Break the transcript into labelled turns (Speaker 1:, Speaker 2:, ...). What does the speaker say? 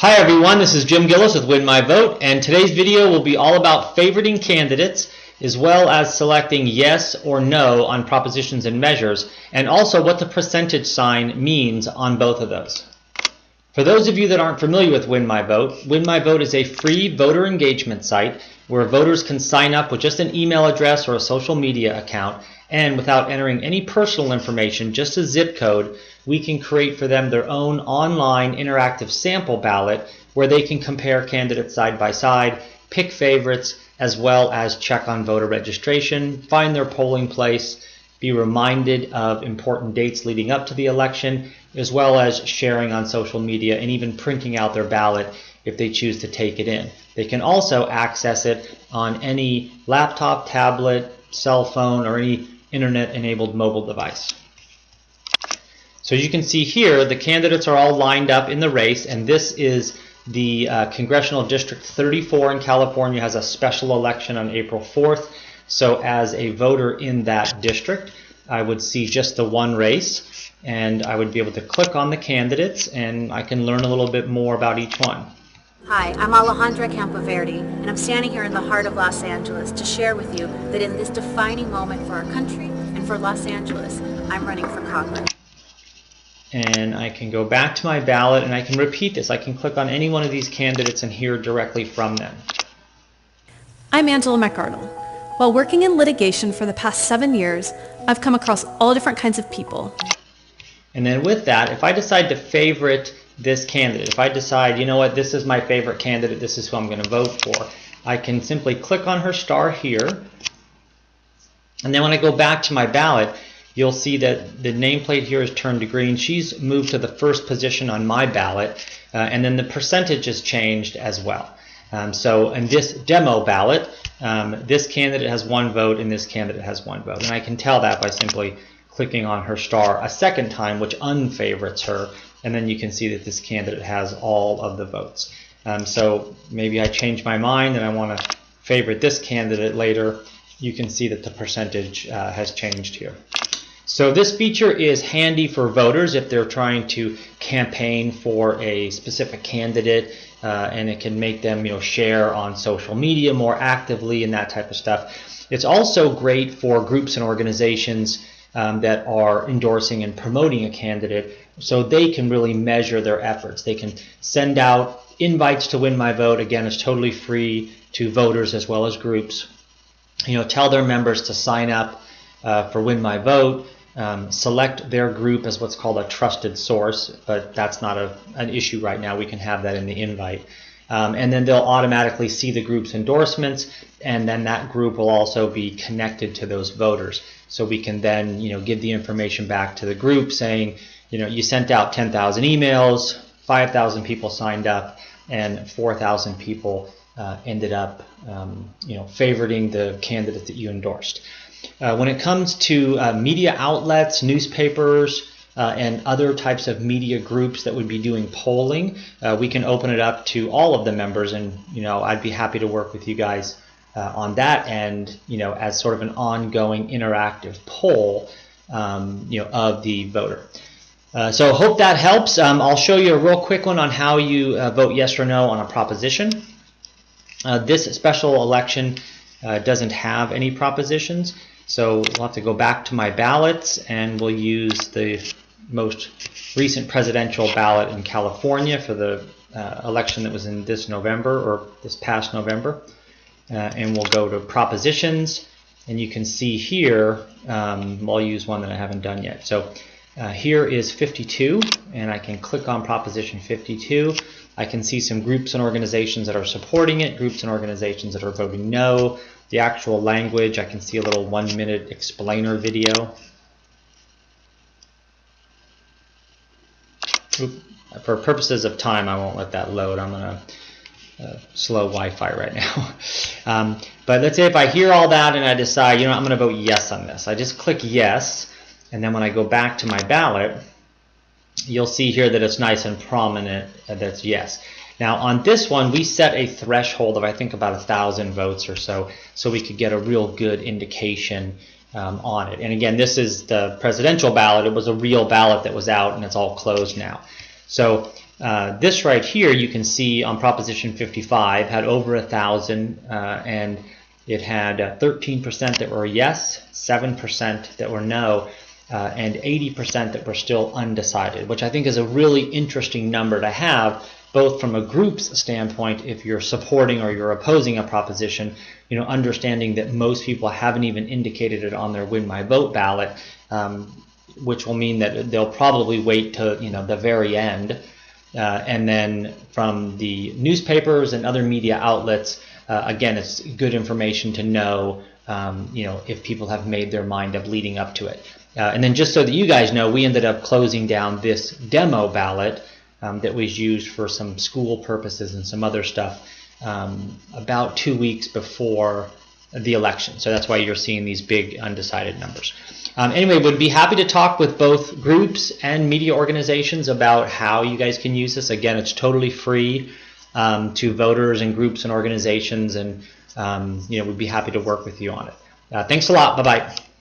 Speaker 1: Hi everyone, this is Jim Gillis with Win My Vote, and today's video will be all about favoriting candidates as well as selecting yes or no on propositions and measures, and also what the percentage sign means on both of those. For those of you that aren't familiar with Win My Vote is a free voter engagement site where voters can sign up with just an email address or a social media account, and without entering any personal information, just a zip code, we can create for them their own online interactive sample ballot where they can compare candidates side by side, pick favorites, as well as check on voter registration, find their polling place, be reminded of important dates leading up to the election, as well as sharing on social media and even printing out their ballot if they choose to take it in. They can also access it on any laptop, tablet, cell phone, or any internet-enabled mobile device. So as you can see here, the candidates are all lined up in the race, and this is the Congressional District 34 in California has a special election on April 4th. So as a voter in that district, I would see just the one race, and I would be able to click on the candidates, and I can learn a little bit more about each one.
Speaker 2: Hi, I'm Alejandra Campoverde, and I'm standing here in the heart of Los Angeles to share with you that in this defining moment for our country and for Los Angeles, I'm running for Congress.
Speaker 1: And I can go back to my ballot and I can repeat this. I can click on any one of these candidates and hear directly from them.
Speaker 3: I'm Angela McArdle. While working in litigation for the past 7 years, I've come across all different kinds of people.
Speaker 1: And then with that, if I decide to favorite this candidate, if I decide, you know what, this is my favorite candidate, this is who I'm going to vote for, I can simply click on her star here. And then when I go back to my ballot, you'll see that the nameplate here is turned to green. She's moved to the first position on my ballot, and then the percentage has changed as well. So in this demo ballot, this candidate has one vote and this candidate has one vote. And I can tell that by simply clicking on her star a second time, which unfavorites her, and then you can see that this candidate has all of the votes. So maybe I change my mind and I want to favorite this candidate later. You can see that the percentage has changed here. So this feature is handy for voters if they're trying to campaign for a specific candidate, and it can make them, share on social media more actively and that type of stuff. It's also great for groups and organizations that are endorsing and promoting a candidate, so they can really measure their efforts. They can send out invites to Win My Vote. Again, it's totally free to voters as well as groups. Tell their members to sign up for Win My Vote, select their group as what's called a trusted source, but that's not an issue right now. We can have that in the invite. And then they'll automatically see the group's endorsements, and then that group will also be connected to those voters. So we can then give the information back to the group saying, you sent out 10,000 emails, 5,000 people signed up, and 4,000 people ended up favoriting the candidate that you endorsed. When it comes to media outlets, newspapers, and other types of media groups that would be doing polling, we can open it up to all of the members, and I'd be happy to work with you guys on that end, as sort of an ongoing interactive poll, of the voter. So hope that helps. I'll show you a real quick one on how you vote yes or no on a proposition. This special election doesn't have any propositions, so we'll have to go back to my ballots, and we'll use the most recent presidential ballot in California for the election that was in this November, or this past November, and we'll go to propositions, and you can see here, I'll use one that I haven't done yet. So here is 52, and I can click on proposition 52. I can see some groups and organizations that are supporting it, groups and organizations that are voting no. The actual language, I can see a little 1-minute explainer video. For purposes of time, I won't let that load. I'm on a slow Wi-Fi right now. But let's say if I hear all that and I decide, I'm going to vote yes on this. I just click yes, and then when I go back to my ballot, you'll see here that it's nice and prominent that's yes. Now on this one, we set a threshold of I think about 1,000 votes or so we could get a real good indication on it. And again, this is the presidential ballot. It was a real ballot that was out, and it's all closed now. So This right here, you can see on Proposition 55 had over 1,000, and it had 13% that were yes, 7% that were no, and 80% that were still undecided, which I think is a really interesting number to have, both from a group's standpoint, if you're supporting or you're opposing a proposition, you know, understanding that most people haven't even indicated it on their Win My Vote ballot, which will mean that they'll probably wait to, you know, the very end. And then from the newspapers and other media outlets, again, it's good information to know, you know, if people have made their mind up leading up to it. And then just so that you guys know, we ended up closing down this demo ballot that was used for some school purposes and some other stuff about 2 weeks before the election. So that's why you're seeing these big undecided numbers. Anyway, would be happy to talk with both groups and media organizations about how you guys can use this. Again, it's totally free to voters and groups and organizations, and you know, we'd be happy to work with you on it. Thanks a lot. Bye-bye.